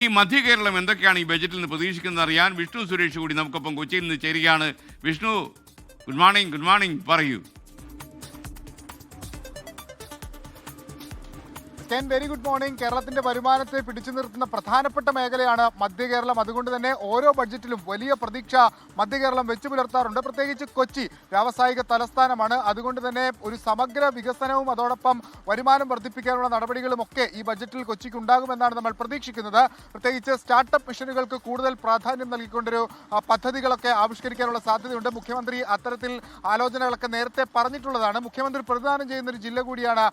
ഈ മധ്യ കേരളം എന്തൊക്കെയാണ് ഈ ബജറ്റിൽ നിന്ന് പ്രതീക്ഷിക്കുന്നത് അറിയാൻ വിഷ്ണു സുരേഷ് കൂടി നമുക്കൊപ്പം കൊച്ചിയിൽ നിന്ന് ചേരുകയാണ്. വിഷ്ണു, ഗുഡ് മോർണിംഗ് പറയൂ. Very good morning. കേരളത്തിന്റെ വരുമാനത്തെ പിടിച്ചു നിർത്തുന്ന പ്രധാനപ്പെട്ട മേഖലയാണ് മധ്യ കേരളം. അതുകൊണ്ട് തന്നെ ഓരോ ബഡ്ജറ്റിലും വലിയ പ്രതീക്ഷ മധ്യ കേരളം വെച്ചു പുലർത്താറുണ്ട്. പ്രത്യേകിച്ച് കൊച്ചി വ്യാവസായിക തലസ്ഥാനമാണ്. അതുകൊണ്ട് തന്നെ ഒരു സമഗ്ര വികസനവും അതോടൊപ്പം വരുമാനം വർദ്ധിപ്പിക്കാനുള്ള നടപടികളും ഒക്കെ ഈ ബഡ്ജറ്റിൽ കൊച്ചിക്ക് ഉണ്ടാകുമെന്നാണ് നമ്മൾ പ്രതീക്ഷിക്കുന്നത്. പ്രത്യേകിച്ച് സ്റ്റാർട്ടപ്പ് മിഷനുകൾക്ക് കൂടുതൽ പ്രാധാന്യം നൽകിക്കൊണ്ടൊരു പദ്ധതികളൊക്കെ ആവിഷ്കരിക്കാനുള്ള സാധ്യതയുണ്ട്. മുഖ്യമന്ത്രി അത്തരത്തിൽ ആലോചനകളൊക്കെ നേരത്തെ പറഞ്ഞിട്ടുള്ളതാണ്. മുഖ്യമന്ത്രി പ്രതിദാനം ചെയ്യുന്ന ഒരു ജില്ല കൂടിയാണ്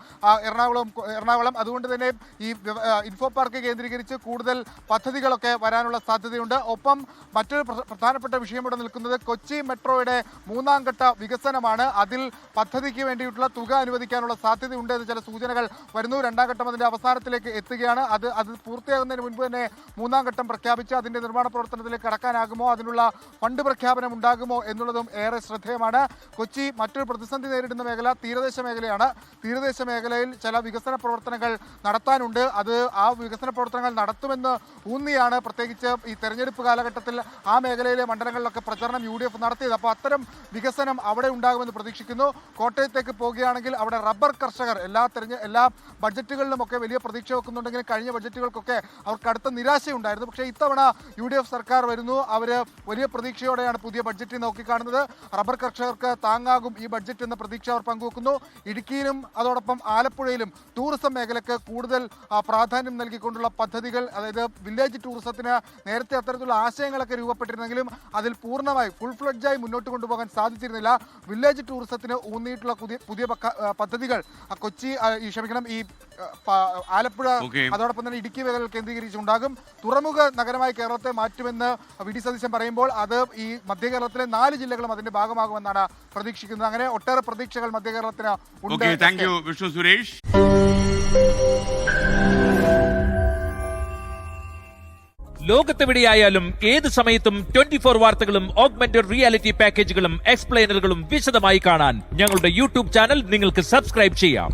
എറണാകുളം. അതുകൊണ്ട് തന്നെ ഈ ഇൻഫോ പാർക്ക് കേന്ദ്രീകരിച്ച് കൂടുതൽ പദ്ധതികളൊക്കെ വരാനുള്ള സാധ്യതയുണ്ട്. ഒപ്പം മറ്റൊരു പ്രധാനപ്പെട്ട വിഷയം ഇവിടെ നിൽക്കുന്നത് കൊച്ചി മെട്രോയുടെ 3ാം ഘട്ട വികസനമാണ്. അതിൽ പദ്ധതിക്ക് വേണ്ടിയിട്ടുള്ള തുക അനുവദിക്കാനുള്ള സാധ്യതയുണ്ട് എന്ന് ചില സൂചനകൾ വരുന്നു. 2ാം ഘട്ടം അതിന്റെ അവസാനത്തിലേക്ക് എത്തുകയാണ്. അത് പൂർത്തിയാകുന്നതിന് മുൻപ് തന്നെ 3ാം ഘട്ടം പ്രഖ്യാപിച്ച് അതിന്റെ നിർമ്മാണ പ്രവർത്തനത്തിലേക്ക് കടക്കാനാകുമോ, അതിനുള്ള ഫണ്ട് പ്രഖ്യാപനം ഉണ്ടാകുമോ എന്നുള്ളതും ഏറെ ശ്രദ്ധേയമാണ്. കൊച്ചി മറ്റൊരു പ്രതിസന്ധി നേരിടുന്ന മേഖല തീരദേശ മേഖലയാണ്. തീരദേശ മേഖലയിൽ ചില വികസന പ്രവർത്തനങ്ങൾ നടത്താനുണ്ട്. അത് ആ വികസന പ്രവർത്തനങ്ങൾ നടത്തുമെന്ന് ഊന്നിയാണ് പ്രത്യേകിച്ച് ഈ തെരഞ്ഞെടുപ്പ് കാലഘട്ടത്തിൽ ആ മേഖലയിലെ മണ്ഡലങ്ങളിലൊക്കെ പ്രചരണം UDF നടത്തിയത്. അപ്പോൾ അത്തരം വികസനം അവിടെ ഉണ്ടാകുമെന്ന് പ്രതീക്ഷിക്കുന്നു. കോട്ടയത്തേക്ക് പോവുകയാണെങ്കിൽ അവിടെ റബ്ബർ കർഷകർ എല്ലാ ബഡ്ജറ്റുകളിലുമൊക്കെ വലിയ പ്രതീക്ഷ വെക്കുന്നുണ്ടെങ്കിലും കഴിഞ്ഞ ബഡ്ജറ്റുകൾക്കൊക്കെ അവർക്ക് അടുത്ത നിരാശയുണ്ടായിരുന്നു. പക്ഷേ ഇത്തവണ UDF സർക്കാർ വരുന്നു. അവർ വലിയ പ്രതീക്ഷയോടെയാണ് പുതിയ ബഡ്ജറ്റ് നോക്കിക്കാണുന്നത്. റബ്ബർ കർഷകർക്ക് താങ്ങാകും ഈ ബഡ്ജറ്റ് എന്ന പ്രതീക്ഷ അവർ പങ്കുവെക്കുന്നു. ഇടുക്കിയിലും അതോടൊപ്പം ആലപ്പുഴയിലും ടൂറിസം മേഖലയ്ക്ക് കൂടുതൽ പ്രാധാന്യം നൽകിക്കൊണ്ടുള്ള പദ്ധതികൾ, അതായത് വില്ലേജ് ടൂറിസത്തിന് നേരത്തെ അത്തരത്തിലുള്ള ആശയങ്ങളൊക്കെ രൂപപ്പെട്ടിരുന്നെങ്കിലും അതിൽ പൂർണ്ണമായി ഫുൾ ഫ്ലഡ്ജായി മുന്നോട്ട് കൊണ്ടുപോകാൻ സാധിച്ചിരുന്നില്ല. വില്ലേജ് ടൂറിസത്തിന് ഊന്നിയിട്ടുള്ള പുതിയ പദ്ധതികൾ കൊച്ചി ഈ ആലപ്പുഴ അതോടൊപ്പം തന്നെ ഇടുക്കി മേഖലകൾ കേന്ദ്രീകരിച്ചുണ്ടാകും. തുറമുഖ നഗരമായി കേരളത്തെ മാറ്റുമെന്ന് VD സതീശൻ പറയുമ്പോൾ അത് ഈ മധ്യ കേരളത്തിലെ 4 ജില്ലകളും അതിന്റെ ഭാഗമാകുമെന്നാണ് പ്രതീക്ഷിക്കുന്നത്. അങ്ങനെ ഒട്ടേറെ പ്രതീക്ഷകൾ മധ്യ കേരളത്തിന് ഉണ്ട്. Thank you Vishnu Suresh. ലോകത്തെവിടെയായാലും ഏത് സമയത്തും 24 വാർത്തകളും ഓഗ്മെന്റഡ് റിയാലിറ്റി പാക്കേജുകളും എക്സ്പ്ലെയിനറുകളും വിശദമായി കാണാൻ ഞങ്ങളുടെ YouTube ചാനൽ നിങ്ങൾക്ക് സബ്സ്ക്രൈബ് ചെയ്യാം.